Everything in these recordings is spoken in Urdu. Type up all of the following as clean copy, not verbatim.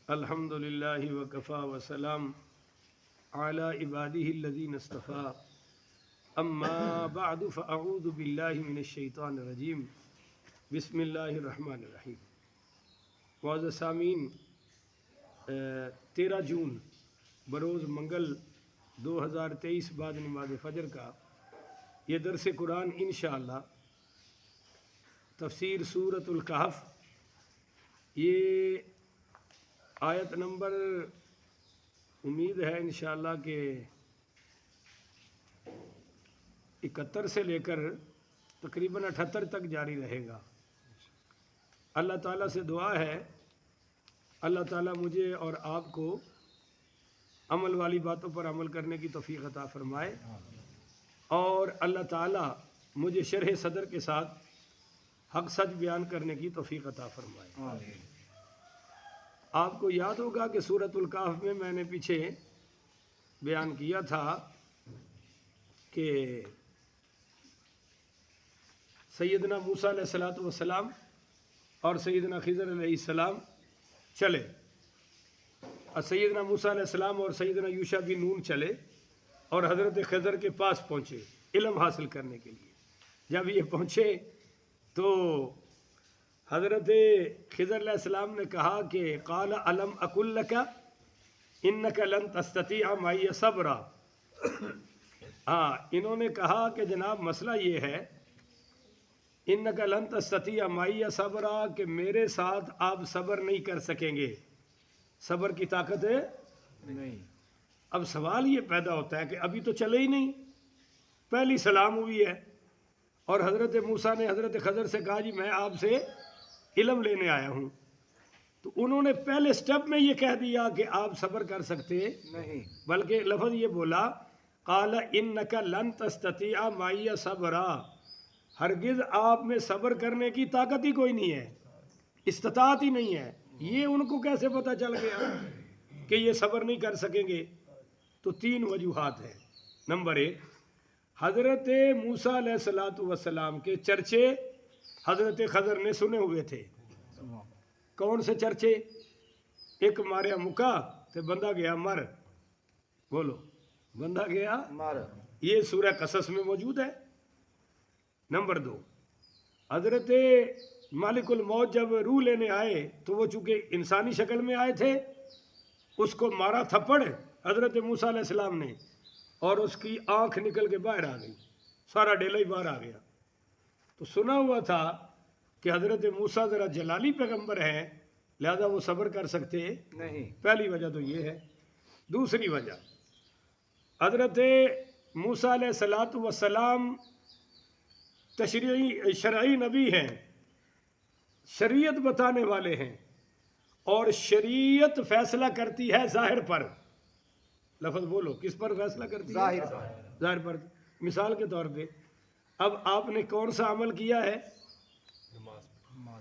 الحمد للہ وکفا وسلام علی عبادہ الذین اصطفیٰ اما بعد فاعوذ باللہ من الشیطان الرجیم بسم اللہ الرحمن الرحیم۔ معزز سامعین، 13 جون بروز منگل 2023 بعد نماز فجر کا یہ درس قرآن انشاءاللہ تفسیر سورۃ الکہف، یہ آیت نمبر امید ہے انشاءاللہ کہ 71 سے لے کر تقریباً 78 تک جاری رہے گا۔ اللہ تعالیٰ سے دعا ہے اللہ تعالیٰ مجھے اور آپ کو عمل والی باتوں پر عمل کرنے کی توفیق عطا فرمائے، اور اللہ تعالیٰ مجھے شرح صدر کے ساتھ حق سچ بیان کرنے کی توفیق عطا فرمائے۔ آپ کو یاد ہوگا کہ سورۃ الکہف میں نے پیچھے بیان کیا تھا کہ سیدنا موسیٰ علیہ السلام اور سیدنا خضر علیہ السلام چلے، اور سیدنا موسیٰ علیہ السلام اور سیدنا یوشع بن نون چلے اور حضرت خضر کے پاس پہنچے علم حاصل کرنے کے لیے۔ جب یہ پہنچے تو حضرت خضر علیہ السلام نے کہا کہ قال الم اقل لک انک لن تستطیع معی صبرا۔ انہوں نے کہا کہ جناب مسئلہ یہ ہے انک لن تستطیع معی صبرا، کہ میرے ساتھ آپ صبر نہیں کر سکیں گے، صبر کی طاقت ہے نہیں۔ اب سوال یہ پیدا ہوتا ہے کہ ابھی تو چلے ہی نہیں، پہلی سلام ہوئی ہے، اور حضرت موسیٰ نے حضرت خضر سے کہا جی میں آپ سے علم لینے آیا ہوں، تو انہوں نے پہلے سٹیپ میں یہ کہہ دیا کہ آپ صبر کر سکتے نہیں، بلکہ لفظ یہ بولا قال انک لن تستطیع معی صبرا، ہرگز آپ میں صبر کرنے کی طاقت ہی کوئی نہیں ہے، استطاعت ہی نہیں ہے۔ یہ ان کو کیسے پتہ چل گیا کہ یہ صبر نہیں کر سکیں گے؟ تو 3 وجوہات ہیں۔ نمبر 1، حضرت موسیٰ علیہ السلام کے چرچے حضرت خضر نے سنے ہوئے تھے۔ کون سے چرچے؟ ایک ماریا مکا تے بندہ گیا مر، بولو بندہ گیا مر، یہ سورہ قصص میں موجود ہے۔ نمبر 2، حضرت مالک الموت جب روح لینے آئے تو وہ چونکہ انسانی شکل میں آئے تھے، اس کو مارا تھپڑ حضرت موسیٰ علیہ السلام نے، اور اس کی آنکھ نکل کے باہر آ گئی، سارا ڈیلا ہی باہر آ گیا۔ تو سنا ہوا تھا کہ حضرت موسیٰ ذرا جلالی پیغمبر ہیں، لہذا وہ صبر کر سکتے نہیں، پہلی وجہ تو یہ ہے۔ دوسری وجہ، حضرت موسیٰ علیہ السلام شرعی نبی ہیں، شریعت بتانے والے ہیں، اور شریعت فیصلہ کرتی ہے ظاہر پر۔ لفظ بولو، کس پر فیصلہ کرتی ہے؟ ظاہر پر۔ مثال کے طور پہ اب آپ نے کون سا عمل کیا ہے؟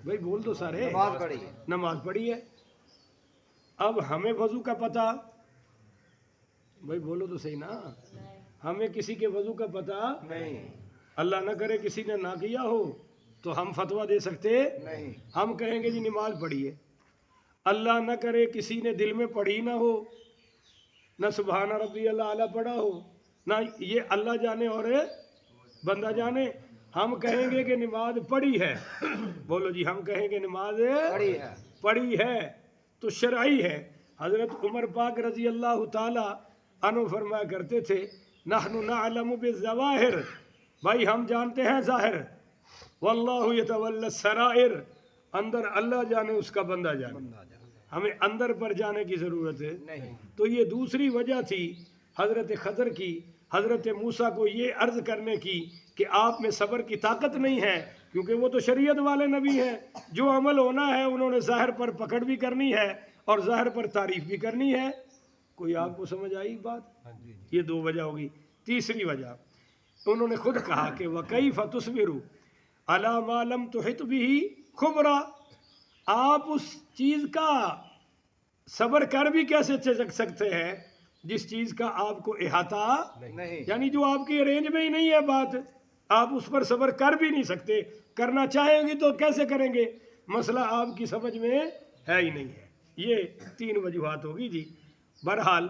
بھائی بول دو سارے، نماز پڑھی ہے۔ اب ہمیں وضو کا پتہ، بھائی بولو تو صحیح نا، ہمیں کسی کے وضو کا پتہ نہیں، اللہ نہ کرے کسی نے نہ کیا ہو تو ہم فتویٰ دے سکتے نہیں، ہم کہیں گے جی نماز پڑھی ہے۔ اللہ نہ کرے کسی نے دل میں پڑھی نہ ہو، نہ سبحان ربی اللہ اعلیٰ پڑھا ہو، نہ یہ اللہ جانے اور بندہ جانے، ہم کہیں گے کہ نماز پڑھی ہے۔ بولو جی، ہم کہیں گے نماز پڑھی ہے تو شرعی ہے۔ حضرت عمر پاک رضی اللہ تعالی عنہ فرمایا کرتے تھے نحن نعلم بالظواہر، بھائی ہم جانتے ہیں ظاہر، واللہ یتولی السرائر، اندر اللہ جانے اس کا بندہ جانے، ہمیں اندر پر جانے کی ضرورت ہے نہیں۔ تو یہ دوسری وجہ تھی حضرت خضر کی، حضرت موسیٰ کو یہ عرض کرنے کی کہ آپ میں صبر کی طاقت نہیں ہے، کیونکہ وہ تو شریعت والے نبی ہیں، جو عمل ہونا ہے انہوں نے ظاہر پر پکڑ بھی کرنی ہے اور ظاہر پر تعریف بھی کرنی ہے۔ کوئی آپ کو سمجھ آئی بات؟ یہ 2 وجہ ہوگی۔ تیسری وجہ، انہوں نے خود کہا کہ وَكَيْفَ تُصْبِرُ عَلَى مَا لَمْ تُحِطْ بِهِ خُبْرًا، آپ اس چیز کا صبر کر بھی کیسے سکتے ہیں جس چیز کا آپ کو احاطہ نہیں، یعنی جو آپ کی رینج میں ہی نہیں ہے بات، آپ اس پر صبر کر بھی نہیں سکتے، کرنا چاہیں گے تو کیسے کریں گے؟ مسئلہ آپ کی سمجھ میں ہے ہی نہیں ہے۔ یہ 3 وجوہات ہوگی جی. بہرحال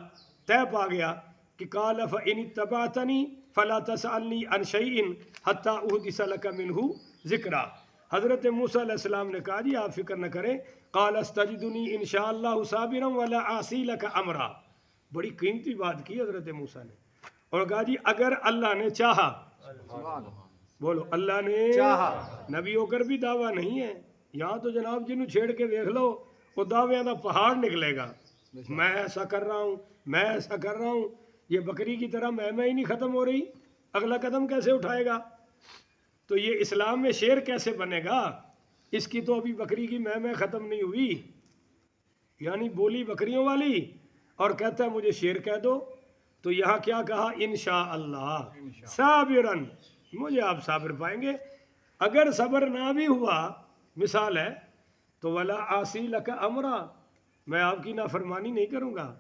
طے پا گیا کہ قال فإن اتبعتنی فلا تسألنی عن شیء حتی احدث لک منہ ذکرا. حضرت موسیٰ علیہ السلام نے کہا جی آپ فکر نہ کریں. قال استجدنی انشاءاللہ صابرا ولا اعصی لک امرا. بڑی قیمتی بات کی حضرت موسیٰ نے اور کہا جی اگر اللہ نے چاہا. بولو اللہ نے چاہا. نبی ہو کر بھی دعویٰ نہیں ہے. یہاں تو جناب جنہوں چھیڑ کے دیکھ لو وہ دعویاں کا پہاڑ نکلے گا. میں ایسا کر رہا ہوں, میں ایسا کر رہا ہوں. یہ بکری کی طرح میں ہی نہیں ختم ہو رہی, اگلا قدم کیسے اٹھائے گا؟ تو یہ اسلام میں شیر کیسے بنے گا؟ اس کی تو ابھی بکری کی میں ختم نہیں ہوئی, یعنی بولی بکریوں والی, اور کہتا ہے مجھے شیر کہہ دو. تو یہاں کیا کہا؟ انشاءاللہ صابرن, مجھے آپ صابر پائیں گے. اگر صبر نہ بھی ہوا مثال ہے تو ولا اعصی لک امرا, میں آپ کی نافرمانی نہیں کروں گا.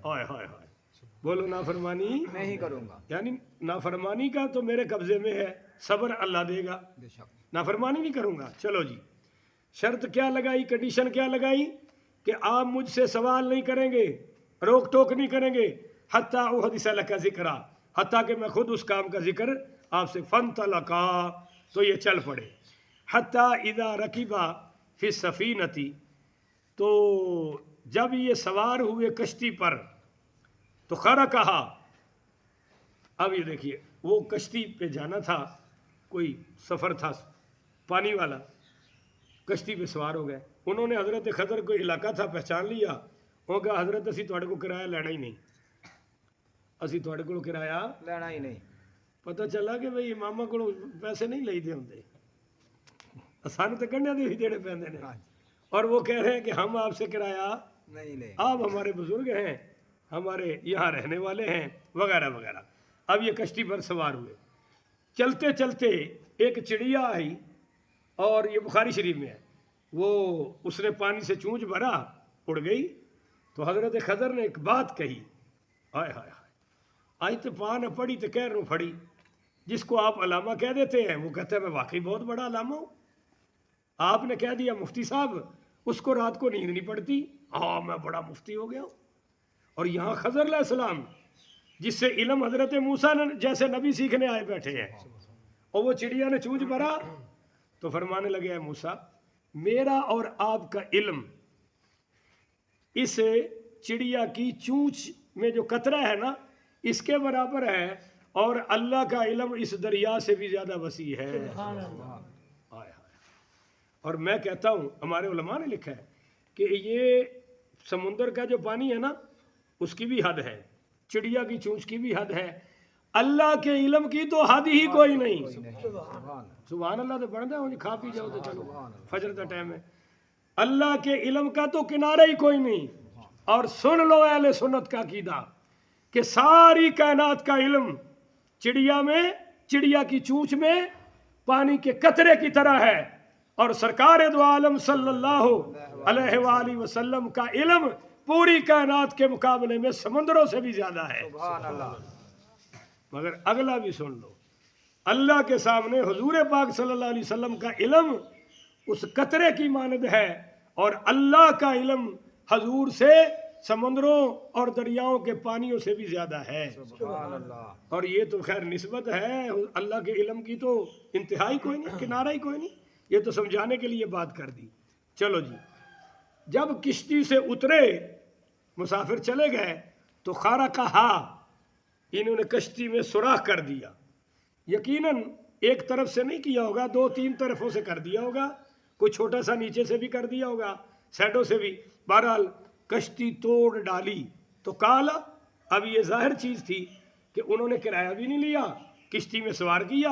ہائے ہائے ہائے, بولو نافرمانی نہیں کروں گا. یعنی نافرمانی کا تو میرے قبضے میں ہے, صبر اللہ دے گا, نافرمانی نہیں کروں گا. چلو جی, شرط کیا لگائی, کنڈیشن کیا لگائی کہ آپ مجھ سے سوال نہیں کریں گے, روک ٹوک نہیں کریں گے. حتیٰ احدث لک ذکرا, حتیٰ کہ میں خود اس کام کا ذکر آپ سے. فانطلقا, تو یہ چل پڑے. حتیٰ اذا رکبا فی السفینۃ, تو جب یہ سوار ہوئے کشتی پر تو خرقھا. اب یہ دیکھیے وہ کشتی پہ جانا تھا, کوئی سفر تھا پانی والا, کشتی پہ سوار ہو گئے. انہوں نے حضرت خضر کو علاقہ تھا پہچان لیا. وہ کہا حضرت اسی تھوڑے کو کرایہ لینا ہی نہیں, اسی تھوڑے کو کرایہ لینا ہی نہیں. پتہ چلا کہ بھئی امامہ کو پیسے نہیں لئی دے ہوندے, سانو تے کنڈیاں دے دینے پیندے نے, اور وہ کہہ رہے ہیں کہ ہم آپ سے کرایہ نہیں لے, آپ ہمارے بزرگ ہیں, ہمارے یہاں رہنے والے ہیں وغیرہ وغیرہ. اب یہ کشتی پر سوار ہوئے. چلتے چلتے ایک چڑیا آئی, اور یہ بخاری شریف میں ہے, وہ اس نے پانی سے چونچ بھرا, اڑ گئی. تو حضرت خضر نے ایک بات کہی, ہائے ہائے ہائے, آئی تو پا نہ پڑی تو کہہ رو پھڑی. جس کو آپ علامہ کہہ دیتے ہیں وہ کہتا ہے میں واقعی بہت بڑا علامہ ہوں. آپ نے کہہ دیا مفتی صاحب, اس کو رات کو نیند نہیں پڑتی, ہاں میں بڑا مفتی ہو گیا ہوں. اور یہاں خضر علیہ السلام جس سے علم حضرت موسیٰ جیسے نبی سیکھنے آئے بیٹھے ہیں, اور وہ چڑیا نے چونچ بھرا تو فرمانے لگے اے موسیٰ, میرا اور آپ کا علم اس چڑیا کی چونچ میں جو قطرہ ہے نا اس کے برابر ہے, اور اللہ کا علم اس دریا سے بھی زیادہ وسیع ہے. اور میں کہتا ہوں ہمارے علماء نے لکھا ہے کہ یہ سمندر کا جو پانی ہے نا اس کی بھی حد ہے, چڑیا کی چونچ کی بھی حد ہے, اللہ کے علم کی تو حد ہی کوئی نہیں. سبحان اللہ. تو بڑھتا ہے کھا پی جاؤ تو چلو, فجر کا ٹائم ہے. اللہ کے علم کا تو کنارہ ہی کوئی نہیں. اور سن لو اہل سنت کا عقیدہ کہ ساری کائنات کا علم چڑیا میں, چڑیا کی چونچ میں پانی کے قطرے کی طرح ہے, اور سرکار دو عالم صلی اللہ علیہ وآلہ وسلم کا علم پوری کائنات کے مقابلے میں سمندروں سے بھی زیادہ ہے. مگر اگلا بھی سن لو, اللہ کے سامنے حضور پاک صلی اللہ علیہ وسلم کا علم اس قطرے کی مانند ہے, اور اللہ کا علم حضور سے سمندروں اور دریاؤں کے پانیوں سے بھی زیادہ ہے. اور یہ تو خیر نسبت ہے, اللہ کے علم کی تو انتہائی کوئی نہیں, کنارہ ہی کوئی نہیں. یہ تو سمجھانے کے لیے بات کر دی. چلو جی, جب کشتی سے اترے مسافر چلے گئے تو خارقھا, انہوں نے کشتی میں سوراخ کر دیا. یقیناً ایک طرف سے نہیں کیا ہوگا, 2-3 طرفوں سے کر دیا ہوگا, کوئی چھوٹا سا نیچے سے بھی کر دیا ہوگا, سائڈوں سے بھی. بہرحال کشتی توڑ ڈالی. تو کالا, اب یہ ظاہر چیز تھی کہ انہوں نے کرایہ بھی نہیں لیا, کشتی میں سوار کیا,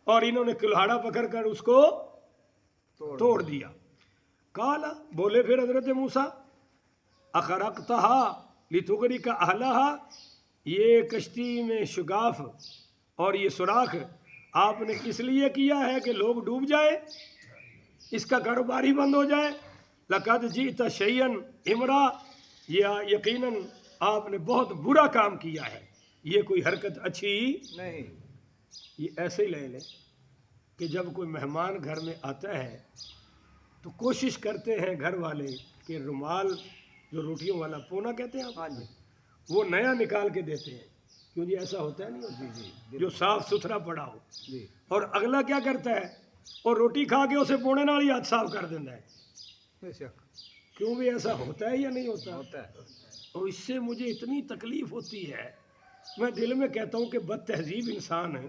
اور انہوں نے کلہاڑا پکڑ کر اس کو توڑ دیا. کالا, بولے پھر حضرت موسیٰ, اخرقتھا لتغرق اہلھا, یہ کشتی میں شگاف اور یہ سوراخ آپ نے کس لیے کیا ہے کہ لوگ ڈوب جائے, اس کا کاروبار ہی بند ہو جائے. لقد جئت شیئا امرا, یہ یقیناً آپ نے بہت برا کام کیا ہے, یہ کوئی حرکت اچھی نہیں. یہ ایسے ہی لے لیں کہ جب کوئی مہمان گھر میں آتا ہے تو کوشش کرتے ہیں گھر والے کہ رومال جو روٹیوں والا پونا کہتے ہیں آپ، ہاں جی وہ نیا نکال کے دیتے ہیں، کیوں جی ایسا ہوتا ہے نہیں جی ہوتا جی جو صاف ستھرا پڑا ہو، جی اور اگلا کیا کرتا ہے، اور روٹی کھا کے اسے پونے نال ہی ہاتھ صاف کر دیتا ہے، بے شک کیوں بھی ایسا ہوتا ہے یا نہیں ہوتا؟ ہوتا ہے اور اس سے مجھے اتنی تکلیف ہوتی ہے، میں دل میں کہتا ہوں کہ بد تہذیب انسان ہے،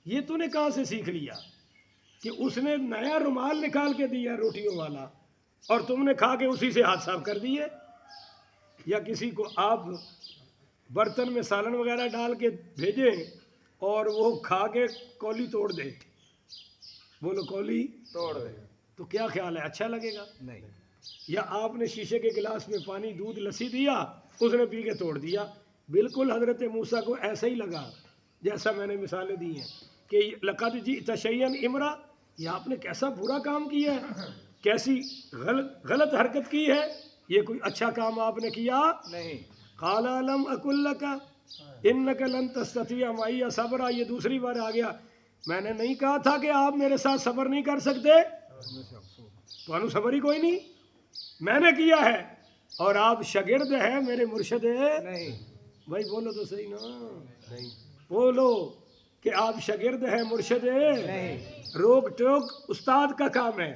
یہ تو نے کہاں سے سیکھ لیا کہ اس نے نیا رومال نکال کے دیا روٹیوں والا اور تم نے کھا کے اسی سے ہاتھ صاف کر دیے، یا کسی کو آپ برتن میں سالن وغیرہ ڈال کے بھیجیں اور وہ کھا کے کولی توڑ دے، بولو کولی، توڑ دے، تو کیا خیال ہے، اچھا لگے گا؟ نہیں یا آپ نے شیشے کے گلاس میں پانی دودھ لسی دیا، اس نے پی کے توڑ دیا، بالکل حضرت موسیٰ کو ایسا ہی لگا جیسا میں نے مثالیں دی ہیں کہ لقد جئت شیئا امرا، یہ آپ نے کیسا برا کام کیا ہے، کیسی غلط حرکت کی ہے، یہ کوئی اچھا کام آپ نے کیا؟ نہیں قال لم اقل لك انك لن تستطيع معي صبرا، یہ دوسری بار آ گیا، میں نے نہیں کہا تھا کہ آپ میرے ساتھ صبر نہیں کر سکتے، بے شک تو صبر ہی کوئی نہیں، میں نے کیا ہے، اور آپ شاگرد ہیں میرے مرشد ہیں، نہیں بھائی بولو تو صحیح نا، نہیں بولو کہ آپ شاگرد ہیں مرشد ہیں، نہیں روک ٹوک استاد کا کام ہے،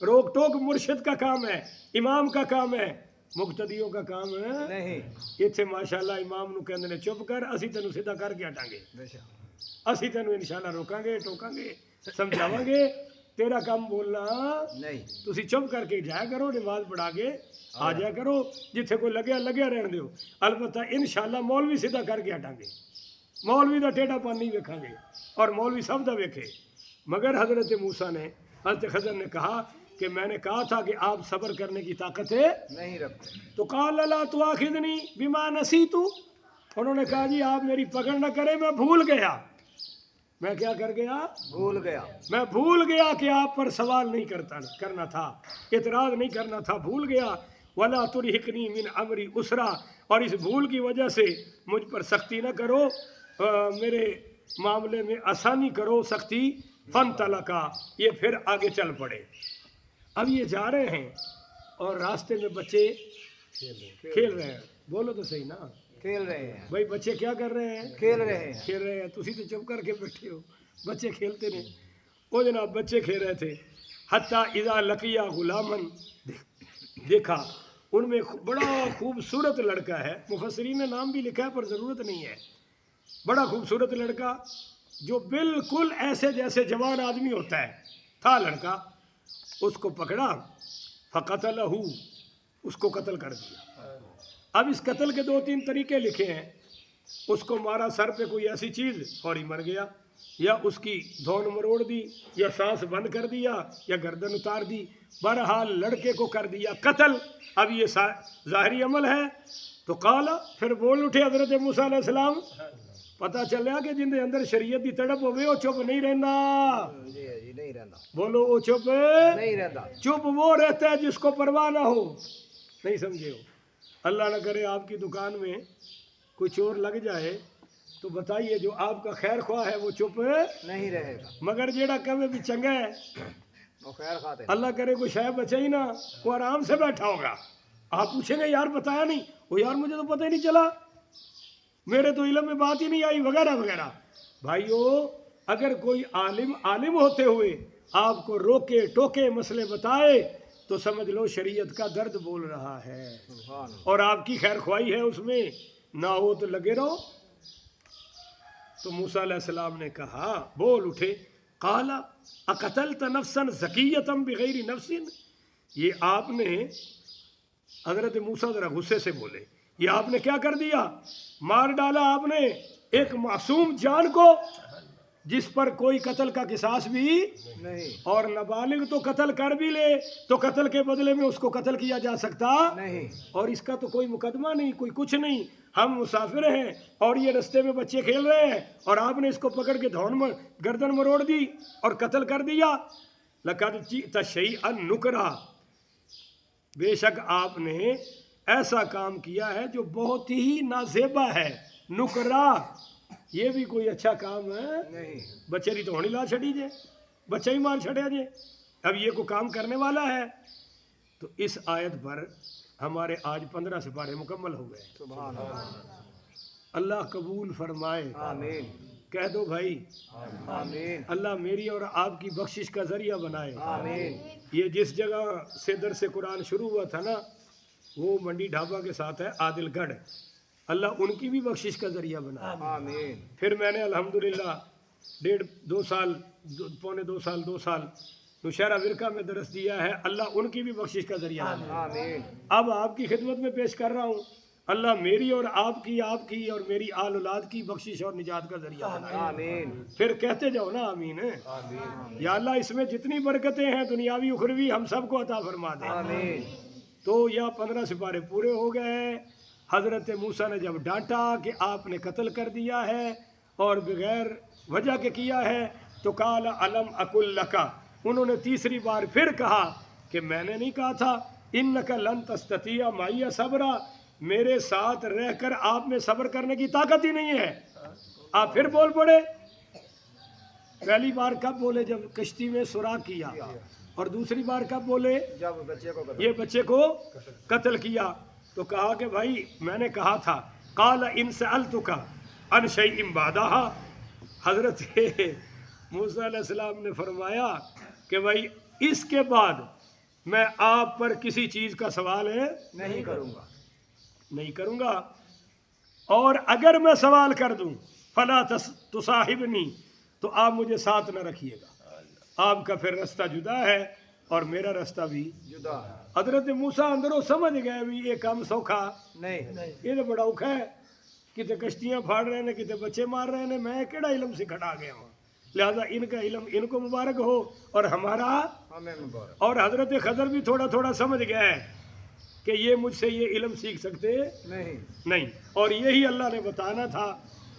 روک ٹوک مرشد کا کام ہے، امام کا کام ہے، مقتدیوں کا کام ہے، نہیں اتنے ماشاءاللہ امام نو کہندے نے چپ کر، اسی تینوں سیدھا کر کے ہٹاں گے، بے شک اسی تینوں انشاءاللہ روکاں گے، ٹوکاں گے، سمجھاواں گے، تیرا کام بولنا، نہیں تسی چپ کر کے جایا کرو، نماز پڑھا کے آ جایا کرو، جتھے کوئی لگیا رہن دیو، البتہ انشاءاللہ مولوی سیدھا کر کے ہٹاں گے، مولوی دا ٹیڑھا پن نہیں ویکھاں گے، اور مولوی سب دا ویکھے، مگر حضرت موسیٰ نے، حضرت خضر نے کہا کہ میں نے کہا تھا کہ آپ صبر کرنے کی طاقت ہے، نہیں رکھتے تو قال لا تؤاخذنی بما نسیت، انہوں نے کہا جی آپ میری پکڑ نہ کریں، میں بھول گیا، میں کیا کر گیا، بھول گیا میں بھول گیا کہ آپ پر سوال نہیں کرنا تھا، اعتراض نہیں کرنا تھا، بھول گیا، ولا ترہقنی من امری اسرا، اور اس بھول کی وجہ سے مجھ پر سختی نہ کرو، میرے معاملے میں آسانی کرو، سختی، فانطلقا، یہ پھر آگے چل پڑے، اب یہ جا رہے ہیں اور راستے میں بچے کھیل رہے ہیں، بولو تو صحیح نا کھیل رہے ہیں بھائی، بچے کیا کر رہے ہیں، کھیل رہے ہیں کھیل رہے ہیں، تسی تو چپ کر کے بیٹھے ہو، بچے کھیلتے رہے، وہ جناب بچے کھیل رہے تھے، حتیٰ اذا لقیا غلامن، دیکھا ان میں بڑا خوبصورت لڑکا ہے، مفسرین نے نام بھی لکھا ہے پر ضرورت نہیں ہے، بڑا خوبصورت لڑکا جو بالکل ایسے جیسے جوان آدمی ہوتا ہے، تھا لڑکا، اس کو پکڑا، فقتلہ، اس کو قتل کر دیا، اب اس قتل کے 2-3 طریقے لکھے ہیں، اس کو مارا سر پہ کوئی ایسی چیز، فوری مر گیا، یا اس کی دھون مروڑ دی، یا سانس بند کر دیا، یا گردن اتار دی، بہرحال لڑکے کو کر دیا قتل، اب یہ ظاہری عمل ہے، تو قال، پھر بول اٹھے حضرت موسیٰ علیہ السلام، پتہ چلیا کہ جن دے اندر شریعت دی تڑپ ہوئے وہ چپ نہیں رہنا، جی جی نہیں رہتا بولو وہ چپ نہیں رہتا چپ وہ رہتا ہے جس کو پرواہ نہ ہو، نہیں سمجھے ہو، اللہ نہ کرے آپ کی دکان میں کوئی چور لگ جائے تو بتائیے جو آپ کا خیر خواہ ہے وہ چپ نہیں رہے گا مگر جیڑا کہے بھی چنگا ہے، وہ خیر خاتے اللہ کرے کوئی شے بچے ہی نہ، وہ آرام سے بیٹھا ہوگا، آپ پوچھیں گے یار بتایا نہیں، وہ یار مجھے تو پتہ ہی نہیں چلا، میرے تو علم میں بات ہی نہیں آئی، وغیرہ وغیرہ، بھائیو اگر کوئی عالم ہوتے ہوئے آپ کو روکے ٹوکے مسئلے بتائے تو سمجھ لو شریعت کا درد بول رہا ہے، سبحان اللہ اور آپ کی خیر خواہی ہے اس میں، نہ ہو تو لگے رہو، تو موسیٰ علیہ السلام نے کہا، بول اٹھے، قال اقتلت نفسا زکیۃ بغیر نفس، یہ آپ نے، حضرت موسیٰ ذرا غصے سے بولے، یہ آپ نے کیا کر دیا، مار ڈالا آپ نے ایک معصوم جان کو جس پر کوئی قتل کا قصاص بھی، نہیں اور نابالغ تو قتل کر بھی لے تو قتل کے بدلے میں اس کو قتل کیا جا سکتا نہیں اور اس کا تو کوئی مقدمہ نہیں، کوئی کچھ نہیں، ہم مسافر ہیں اور یہ رستے میں بچے کھیل رہے ہیں اور آپ نے اس کو پکڑ کے گردن مروڑ دی اور قتل کر دیا، لقد جئت شیئا نکرا، بے شک آپ نے ایسا کام کیا ہے جو بہت ہی نازیبا ہے، نکرا، یہ بھی کوئی اچھا کام ہے، نہیں بچے دی تو ہونی لا چھڑی جے، بچہ ہی مار چھڑیا جے، اب یہ کوئی کام کرنے والا ہے، تو اس آیت پر ہمارے آج 15 سپارے مکمل ہو گئے. سبحان اللہ. اللہ قبول فرمائے. آمین. کہہ دو بھائی آمین. اللہ میری اور آپ کی بخشش کا ذریعہ بنائے. آمین. یہ جس جگہ سے درس قرآن شروع ہوا تھا نا وہ منڈی ڈھابا کے ساتھ ہے عادل گڑھ. اللہ ان کی بھی بخشش کا ذریعہ بنائے. آمین. پھر میں نے الحمدللہ 2 سال پونے 2 سال نشہرہ ورقہ میں درس دیا ہے. اللہ ان کی بھی بخشش کا ذریعہ بنائے. آمین. اب آپ کی خدمت میں پیش کر رہا ہوں اللہ میری اور آپ کی اور میری آل اولاد کی بخشش اور نجات کا ذریعہ بنائے. آمین. پھر کہتے جاؤ نا آمین. آمین. یا اللہ اس میں جتنی برکتیں ہیں دنیاوی اخروی ہم سب کو عطا فرما دے. آمین. تو یہ 15 سپارے پورے ہو گئے. حضرت موسیٰ نے جب ڈانٹا کہ آپ نے قتل کر دیا ہے اور بغیر وجہ کے کیا ہے تو قال الم اقل لک، انہوں نے تیسری بار پھر کہا کہ میں نے نہیں کہا تھا انک لن تستطیع معی صبرا، میرے ساتھ رہ کر آپ میں صبر کرنے کی طاقت ہی نہیں ہے. آپ پھر بول پڑے. پہلی بار کب بولے جب کشتی میں سوراخ کیا، اور دوسری بار کب بولے جب بچے کو یہ بچے کو قتل کیا. تو کہا کہ بھائی میں نے کہا تھا. قال ان سألتک عن شیء بعدها، حضرت موسیٰ علیہ السلام نے فرمایا کہ بھائی اس کے بعد میں آپ پر کسی چیز کا سوال نہیں کروں گا. نہیں کروں گا، اور اگر میں سوال کر دوں فلا تصاحبنی، تو آپ مجھے ساتھ نہ رکھیے گا. آپ کا پھر رستہ جدا ہے اور میرا رستہ بھی جدا ہے. حضرت موسیٰ اندروں سمجھ گئے بھی یہ کام سوکھا نہیں. یہ تو بڑا اوکھا ہے، کتے کشتیاں پھاڑ رہے ہیں کتے بچے مار رہے ہیں، میں کیڑا علم سے کھڑا گیا ہوں. لہذا ان کا علم ان کو مبارک ہو اور ہمارا. ہمیں مبارک. اور حضرت خضر بھی تھوڑا تھوڑا سمجھ گیا ہے کہ یہ مجھ سے یہ علم سیکھ سکتے نہیں، اور یہی اللہ نے بتانا تھا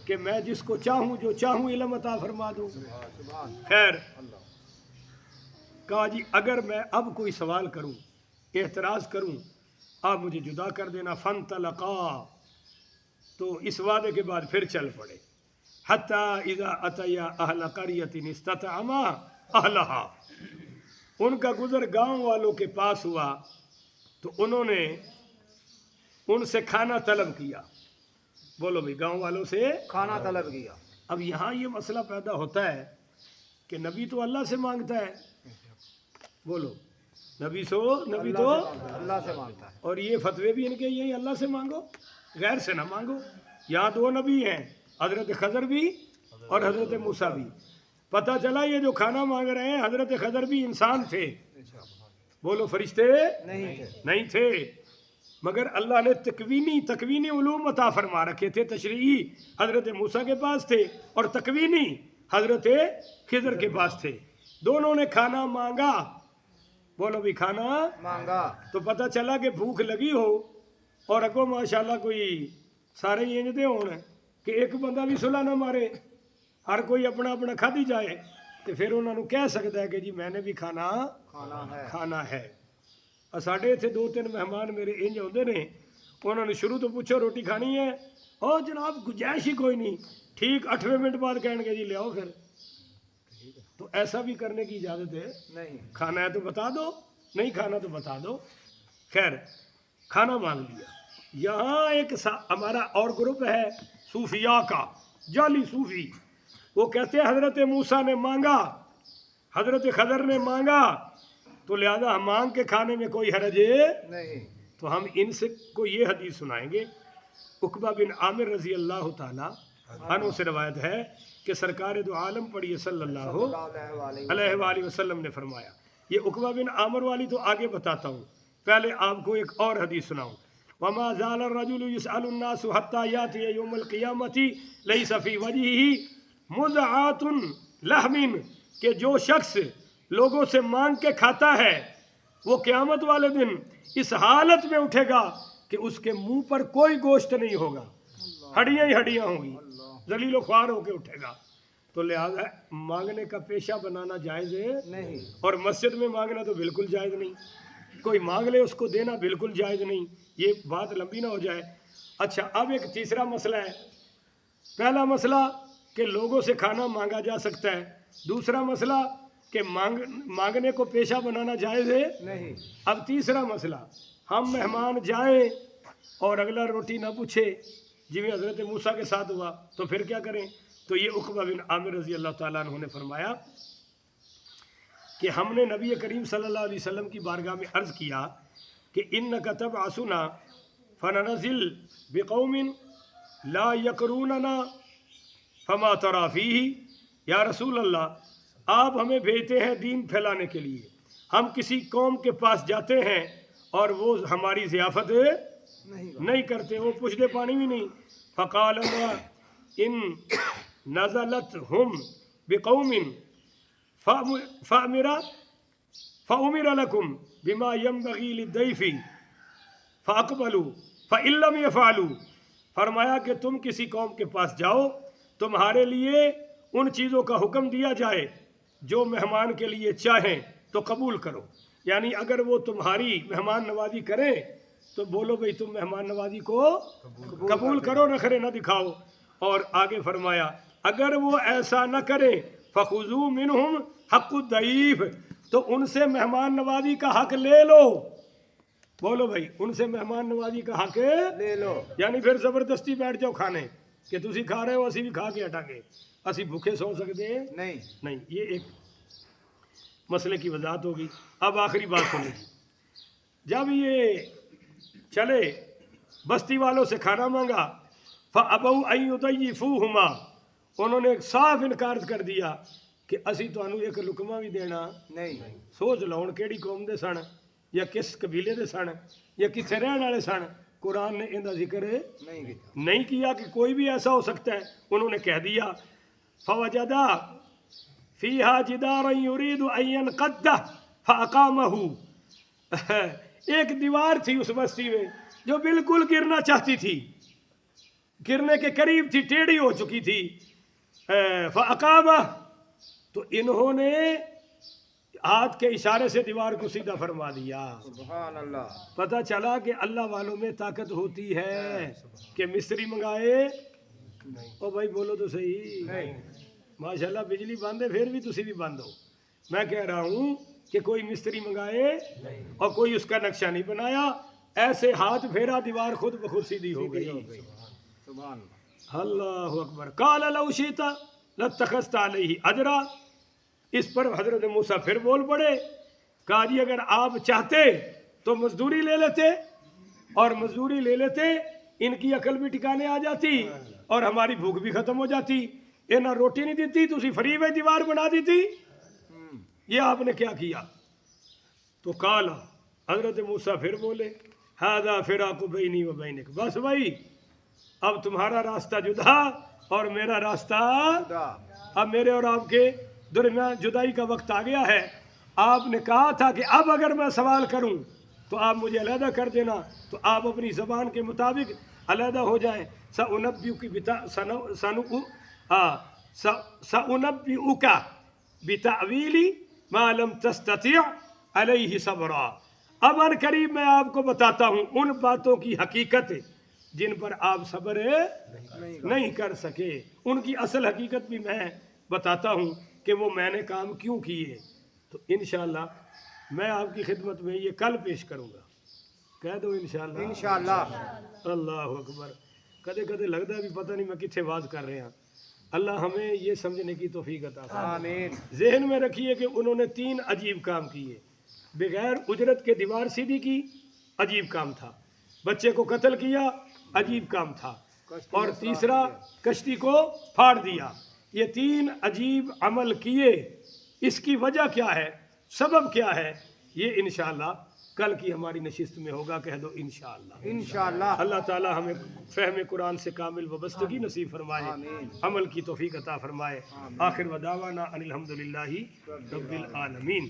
کہ میں جس کو چاہوں جو چاہوں علم عطا فرما دوں. سبحان خیر اللہ. کہا جی اگر میں اب کوئی سوال کروں اعتراض کروں آپ مجھے جدا کر دینا. فانطلقا، تو اس وعدے کے بعد پھر چل پڑے. حتی اذا اتیا اہل قریۃ استطعما اہلها، ان کا گزر گاؤں والوں کے پاس ہوا تو انہوں نے ان سے کھانا طلب کیا. بولو بھائی گاؤں والوں سے کھانا طلب کیا. اب یہاں یہ مسئلہ پیدا ہوتا ہے کہ نبی تو اللہ سے مانگتا ہے. بولو نبی تو اللہ سے مانگتا ہے. اور یہ فتوے بھی ان کے یہی اللہ سے مانگو غیر سے نہ مانگو. یہاں 2 نبی ہیں حضرت خضر بھی اور حضرت موسیٰ بھی. پتہ چلا یہ جو کھانا مانگ رہے ہیں حضرت خضر بھی انسان تھے. بولو فرشتے نہیں تھے، مگر اللہ نے تکوینی علوم عطا فرما رکھے تھے. تشریعی حضرت موسیٰ کے پاس تھے اور تکوینی حضرت خضر کے پاس تھے. دونوں نے کھانا مانگا. بولو بھی کھانا مانگا. تو پتہ چلا کہ بھوک لگی ہو اور اگو ماشاءاللہ کوئی سارے انج دے ہون کہ ایک بندہ بھی صلح نہ مارے، ہر کوئی اپنا اپنا کھادی جائے، تو پھر انہوں نے کہہ سکتا ہے کہ جی میں نے بھی کھانا ہے. اور ساڈے اتنے 2-3 مہمان میرے انج آتے نے، انہوں نے شروع تو پوچھو روٹی کھانی ہے، اور جناب گنجائش ہی کوئی نہیں، ٹھیک 8ویں منٹ بعد کہیں گے جی لے آؤ. پھر تو ایسا بھی کرنے کی اجازت ہے نہیں. کھانا ہے تو بتا دو، نہیں کھانا تو بتا دو. خیر کھانا مانگ لیا. یہاں ایک ہمارا اور گروپ ہے صوفیاء کا، جعلی صوفی. وہ کہتے ہیں حضرت موسیٰ نے مانگا، حضرت خضر نے مانگا، تو لہذا ہم مانگ کے کھانے میں کوئی حرج نہیں. تو ہم ان سے کو یہ حدیث سنائیں گے. عقبہ بن عامر رضی اللہ تعالی عنہ سے روایت ہے کہ سرکار دو عالم پڑھیے صلی اللہ علیہ وآلہ وسلم نے فرمایا. یہ عقبہ بن عامر والی تو آگے بتاتا ہوں، پہلے آپ کو ایک اور حدیث سناؤں. وما زال الرجل يسأل الناس حتى يأتي يوم القيامة ليس في وجهه مضعة لحم، کہ جو شخص لوگوں سے مانگ کے کھاتا ہے وہ قیامت والے دن اس حالت میں اٹھے گا کہ اس کے منہ پر کوئی گوشت نہیں ہوگا، ہڈیاں ہی ہڈیاں ہوں گی، ذلیل و خوار ہو کے اٹھے گا. تو لہذا مانگنے کا پیشہ بنانا جائز ہے نہیں. اور مسجد میں مانگنا تو بالکل جائز نہیں. کوئی مانگ لے اس کو دینا بالکل جائز نہیں. یہ بات لمبی نہ ہو جائے. اچھا اب ایک تیسرا مسئلہ ہے. پہلا مسئلہ کہ لوگوں سے کھانا مانگا جا سکتا ہے. دوسرا مسئلہ کہ مانگنے کو پیشہ بنانا جائز ہے نہیں. اب تیسرا مسئلہ ہم مہمان جائیں اور اگلا روٹی نہ پوچھے جی حضرت موسیٰ کے ساتھ ہوا تو پھر کیا کریں؟ تو یہ عقبہ بن عامر رضی اللہ تعالیٰ عنہ نے فرمایا کہ ہم نے نبی کریم صلی اللہ علیہ وسلم کی بارگاہ میں عرض کیا کہ انک تبعثنا فننزل بقوم لا یقروننا فما تری فیہ، یا رسول اللہ آپ ہمیں بھیجتے ہیں دین پھیلانے کے لیے، ہم کسی قوم کے پاس جاتے ہیں اور وہ ہماری ضیافت نہیں کرتے، وہ پوچھتے پانی بھی نہیں۔ فقال ان نزلت ہم بقوم فأمر لكم بما ينبغي للضيف فاقبلوا فإن لم يفعلوا، فرمایا کہ تم کسی قوم کے پاس جاؤ، تمہارے لیے ان چیزوں کا حکم دیا جائے جو مہمان کے لیے چاہیں تو قبول کرو، یعنی اگر وہ تمہاری مہمان نوازی کریں تو بولو بھئی تم مہمان نوازی کو قبول کرو، نخرے نہ دکھاؤ۔ اور آگے فرمایا اگر وہ ایسا نہ کریں فخذوا منہم حق الضعیف، تو ان سے مہمان نوازی کا حق لے لو، بولو بھائی ان سے مہمان نوازی کا حق لے لو، یعنی پھر زبردستی بیٹھ جاؤ کھانے کہ تسی کھا رہے ہو اسی بھی کھا کے ہٹاں گے، اسی بھوکے سو سکتے ہیں نہیں، یہ ایک مسئلے کی وضاحت ہوگی۔ اب آخری بات سنیں، جب یہ چلے بستی والوں سے کھانا مانگا فَأَبَوْا أَن يُضَيِّفُوهُمَا، انہوں نے ایک صاف انکار کر دیا کہ اسی تانوں ایک لقمہ بھی دینا نہیں۔ سوچ لو ہن کیڑی قوم دے سن یا کس قبیلے دے سن یا کتنے رہن والے سن، قرآن نے ان کا ذکر نہیں کیا کہ کوئی بھی ایسا ہو سکتا ہے، انہوں نے کہہ دیا فَوَجَدَا فِيهَا جِدَارًا يُرِيدُ أَن يَنْقَضَّ فَأَقَامَهُ، ایک دیوار تھی اس بستی میں جو بالکل گرنا چاہتی تھی، گرنے کے قریب تھی، ٹیڑھی ہو چکی تھی، فَأَقَامَهُ، تو انہوں نے ہاتھ کے اشارے سے دیوار کو سیدھا فرما دیا۔ سبحان اللہ، پتہ چلا کہ اللہ والوں میں طاقت ہوتی ہے کہ مستری منگائے، او بھائی بولو تو صحیح، ماشاءاللہ بجلی بند ہے پھر بھی تسی بھی بند ہو، میں کہہ رہا ہوں کہ کوئی مستری منگائے اور کوئی اس کا نقشہ نہیں بنایا، ایسے ہاتھ پھیرا دیوار خود بخود سیدھی ہو گئی۔ سبحان اللہ، اللہ اکبر۔ قال لو شئت لاتخذت علیہ اجرا، اس پر حضرت موسیٰ پھر بول پڑے، کہا جی اگر آپ چاہتے تو مزدوری لے لیتے، اور مزدوری لے لیتے ان کی عقل بھی ٹھکانے آ جاتی اور ہماری بھوک بھی ختم ہو جاتی، یہ نہ روٹی نہیں دیتی تسی فری میں دیوار بنا دیتی، یہ آپ نے کیا کیا؟ تو قال، حضرت موسیٰ پھر بولے ھذا فراق بینی و بینک، بس بھائی اب تمہارا راستہ جدا اور میرا راستہ، اب میرے اور آپ کے درمیان جدائی کا وقت آ گیا ہے۔ آپ نے کہا تھا کہ اب اگر میں سوال کروں تو آپ مجھے علیحدہ کر دینا، تو آپ اپنی زبان کے مطابق علیحدہ ہو جائیں۔ سأنبئک بتأویل ما لم تستطع علیہ صبرا، اب ان قریب میں آپ کو بتاتا ہوں ان باتوں کی حقیقت جن پر آپ صبر نہیں کر سکے، ان کی اصل حقیقت بھی میں بتاتا ہوں کہ وہ میں نے کام کیوں کیے۔ تو انشاءاللہ میں آپ کی خدمت میں یہ کل پیش کروں گا، کہہ دو انشاءاللہ، انشاءاللہ، اللہ اکبر۔ کدے کدے لگتا ہے بھی پتہ نہیں میں کتنے واز کر رہے ہیں، اللہ ہمیں یہ سمجھنے کی توفیق عطا فرمائے۔ آمین۔ ذہن میں رکھیے کہ انہوں نے 3 عجیب کام کیے، بغیر اجرت کے دیوار سیدھی کی، عجیب کام تھا، بچے کو قتل کیا، عجیب کام تھا، اور تیسرا کشتی کو پھاڑ دیا۔ یہ 3 عجیب عمل کیے، اس کی وجہ کیا ہے، سبب کیا ہے، یہ انشاءاللہ کل کی ہماری نشست میں ہوگا، کہہ دو انشاءاللہ۔ انشاءاللہ، اللہ تعالی ہمیں فہم قرآن سے کامل وابستگی نصیب فرمائے، آمین۔ عمل کی توفیق عطا فرمائے۔ آخر ودعوانا ان الحمدللہ رب العالمین۔